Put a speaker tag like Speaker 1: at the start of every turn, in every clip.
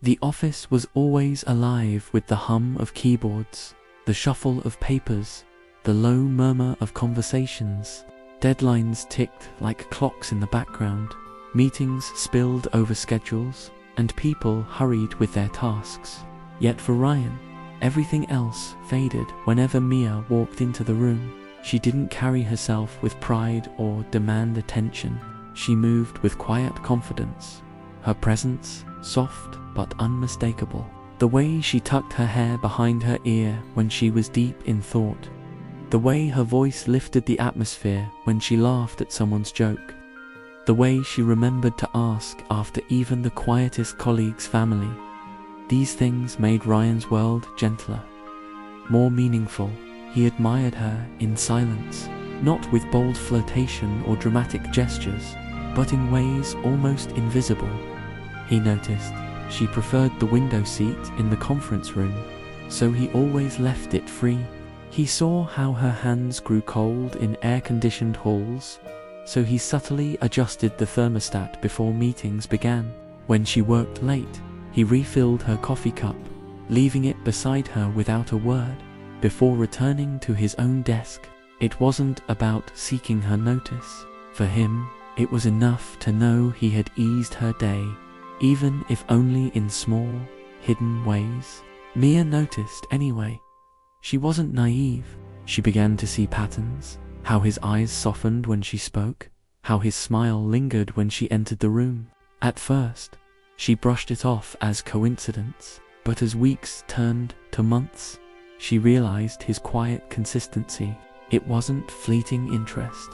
Speaker 1: The office was always alive with the hum of keyboards, the shuffle of papers, the low murmur of conversations. Deadlines ticked like clocks in the background, meetings spilled over schedules, and people hurried with their tasks. Yet for Ryan, everything else faded whenever Mia walked into the room. She didn't carry herself with pride or demand attention. She moved with quiet confidence, her presence soft but unmistakable. The way she tucked her hair behind her ear when she was deep in thought. The way her voice lifted the atmosphere when she laughed at someone's joke. The way she remembered to ask after even the quietest colleague's family. These things made Ryan's world gentler, more meaningful. He admired her in silence, not with bold flirtation or dramatic gestures, but in ways almost invisible. He noticed she preferred the window seat in the conference room, so he always left it free. He saw how her hands grew cold in air-conditioned halls, so he subtly adjusted the thermostat before meetings began. When she worked late, he refilled her coffee cup, leaving it beside her without a word. Before returning to his own desk, it wasn't about seeking her notice. For him, it was enough to know he had eased her day, even if only in small, hidden ways. Mia noticed anyway. She wasn't naive. She began to see patterns, how his eyes softened when she spoke, how his smile lingered when she entered the room. At first, she brushed it off as coincidence, but as weeks turned to months, she realized his quiet consistency. It wasn't fleeting interest.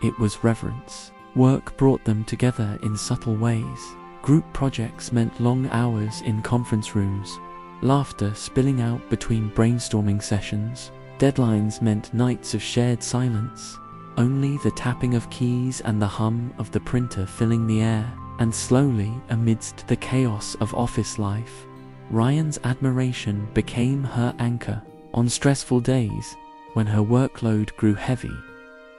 Speaker 1: It was reverence. Work brought them together in subtle ways. Group projects meant long hours in conference rooms, laughter spilling out between brainstorming sessions. Deadlines meant nights of shared silence, only the tapping of keys and the hum of the printer filling the air. And slowly, amidst the chaos of office life, Ryan's admiration became her anchor. On stressful days, when her workload grew heavy,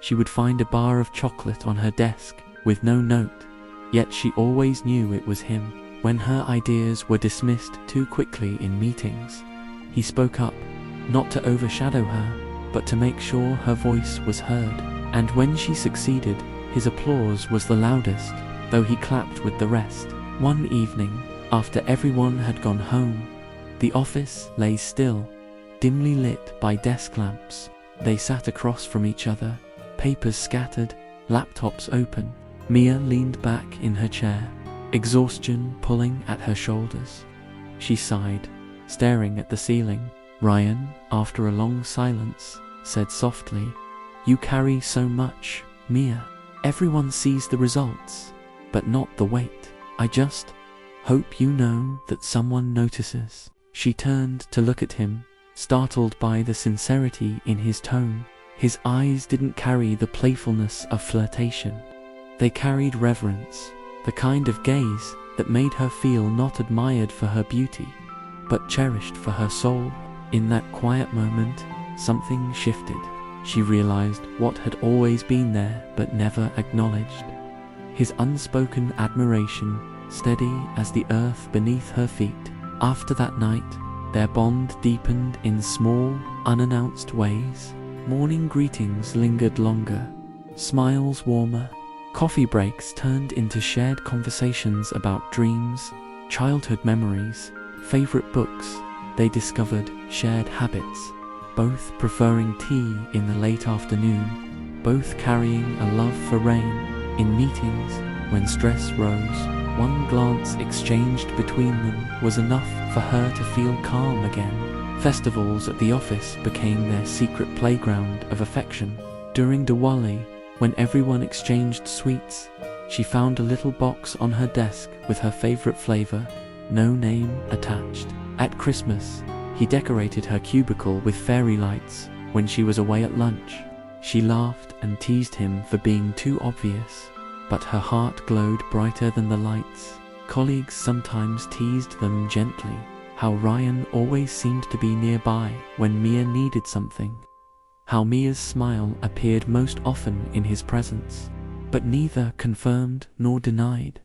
Speaker 1: she would find a bar of chocolate on her desk with no note, yet she always knew it was him. When her ideas were dismissed too quickly in meetings, he spoke up, not to overshadow her, but to make sure her voice was heard. And when she succeeded, his applause was the loudest, though he clapped with the rest. One evening, after everyone had gone home, the office lay still, dimly lit by desk lamps. They sat across from each other, papers scattered, laptops open. Mia leaned back in her chair, exhaustion pulling at her shoulders. She sighed, staring at the ceiling. Ryan, after a long silence, said softly, "You carry so much, Mia. Everyone sees the results, but not the weight. I just hope you know that someone notices." She turned to look at him, startled by the sincerity in his tone. His eyes didn't carry the playfulness of flirtation. They carried reverence, the kind of gaze that made her feel not admired for her beauty, but cherished for her soul. In that quiet moment, something shifted. She realized what had always been there but never acknowledged. His unspoken admiration, steady as the earth beneath her feet. After that night, their bond deepened in small, unannounced ways. Morning greetings lingered longer, smiles warmer. Coffee breaks turned into shared conversations about dreams, childhood memories, favorite books. They discovered shared habits, both preferring tea in the late afternoon, both carrying a love for rain. In meetings, when stress rose, one glance exchanged between them was enough for her to feel calm again. Festivals at the office became their secret playground of affection. During Diwali, when everyone exchanged sweets, she found a little box on her desk with her favorite flavor, no name attached. At Christmas, he decorated her cubicle with fairy lights when she was away at lunch. She laughed and teased him for being too obvious, but her heart glowed brighter than the lights. Colleagues sometimes teased them gently, how Ryan always seemed to be nearby when Mia needed something, how Mia's smile appeared most often in his presence, but neither confirmed nor denied.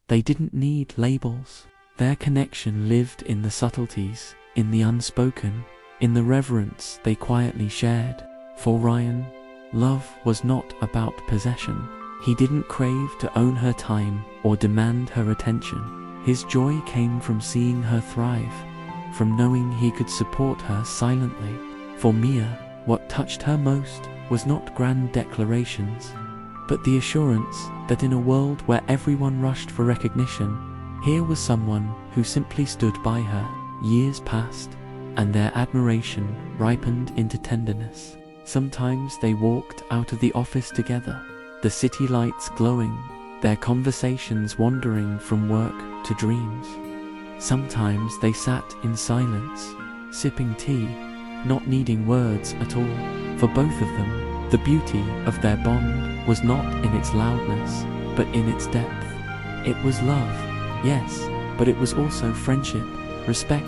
Speaker 1: They didn't need labels. Their connection lived in the subtleties, in the unspoken, in the reverence they quietly shared. For Ryan, love was not about possession. He didn't crave to own her time or demand her attention. His joy came from seeing her thrive, from knowing he could support her silently. For Mia, what touched her most was not grand declarations, but the assurance that in a world where everyone rushed for recognition, here was someone who simply stood by her. Years passed, and their admiration ripened into tenderness. Sometimes they walked out of the office together, the city lights glowing, their conversations wandering from work to dreams. Sometimes they sat in silence, sipping tea, not needing words at all. For both of them, the beauty of their bond was not in its loudness, but in its depth. It was love, yes, but it was also friendship, respect,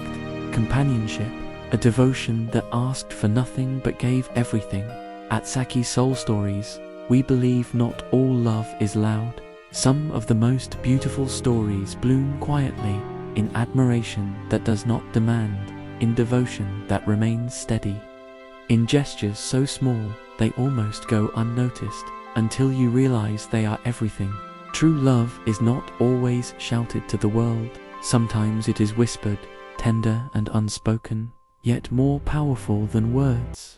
Speaker 1: companionship, a devotion that asked for nothing but gave everything. At Sakhi Soul Stories, we believe not all love is loud. Some of the most beautiful stories bloom quietly, in admiration that does not demand, in devotion that remains steady, in gestures so small they almost go unnoticed, until you realize they are everything. True love is not always shouted to the world. Sometimes it is whispered, tender and unspoken, yet more powerful than words.